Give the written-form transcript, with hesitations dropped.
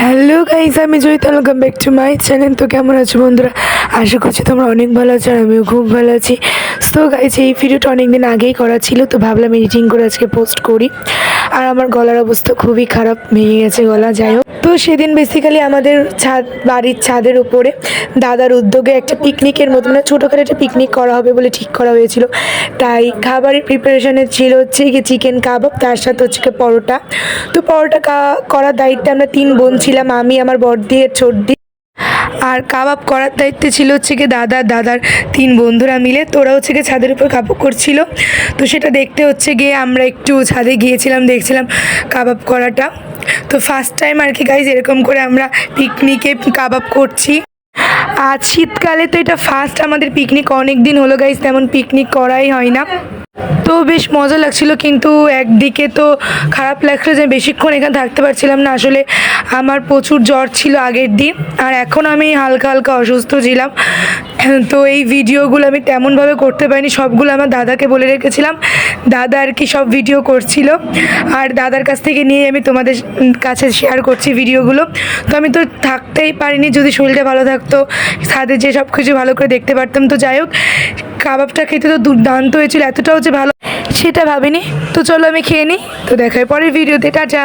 Hello guys, আমি Joyita. Welcome back to my channel. তো কেমন আছো বন্ধুরা? আশা করছি তোমরা অনেক ভালো আছো আর আমিও খুব ভালো আছি। তো গাইস, এই ভিডিওটা অনেক দিন আগেই করা ছিল, তো ভাবলাম এডিটিং করে আজকে পোস্ট করি। আর আমার গলার অবস্থা খুবই খারাপ, ভেঙে গেছে গলা। যাই হোক, তো সেদিন বেসিক্যালি আমাদের বাড়ির ছাদের উপরে দাদার উদ্যোগে একটা পিকনিকের মতো, মানে ছোটোখাটো একটা পিকনিক করা হবে বলে ঠিক করা হয়েছিল। তাই খাবারের প্রিপারেশনে ছিল হচ্ছে কি চিকেন কাবাব, তার সাথে হচ্ছে কি পরোটা। তো পরোটা করার দায়িত্বে আমরা 3 বোন ছিলাম, আমি, আমার বড়দি আর ছোটদি। আর কাবাব করার দায়িত্বে ছিল হচ্ছে কি দাদার 3 বন্ধুরা মিলে। তো ওরা হচ্ছে গিয়ে ছাদের উপর কাবাব করছিল। তো সেটা দেখতে হচ্ছে গিয়ে আমরা একটু ছাদে গিয়েছিলাম, দেখছিলাম কাবাব করাটা। তো ফার্স্ট টাইম আর কি গাইজ এরকম করে আমরা পিকনিকে কাবাব করছি। আর শীতকালে তো এটা ফার্স্ট আমাদের পিকনিক। অনেক দিন হলো গাইজ তেমন পিকনিক করাই হয় না। তো বেশ মজা লাগছিল, কিন্তু একদিকে তো খারাপ লাগছিল যে বেশিক্ষণ এখানে থাকতে পারছিলাম না। আসলে আমার প্রচুর জ্বর ছিল আগের দিন, আর এখন আমি হালকা হালকা অসুস্থ ছিলাম। তো এই ভিডিওগুলো আমি তেমনভাবে করতে পারিনি, সবগুলো আমার দাদাকে বলে রেখেছিলাম। দাদা আর কি সব ভিডিও করছিল, আর দাদার কাছ থেকে নিয়ে আমি তোমাদের কাছে শেয়ার করছি ভিডিওগুলো। তো আমি তো থাকতেই পারিনি, যদি শরীরটা ভালো থাকতো ছাদে যে সব কিছু ভালো করে দেখতে পারতাম। তো যাই হোক, কাবাবটা খেতে তো দুর্দান্ত হয়েছিল, এতটাও যে ভালো সেটা ভাবিনি। তো চলো আমি খেয়ে নিই। তো দেখাই পরের ভিডিওতে, টাটা।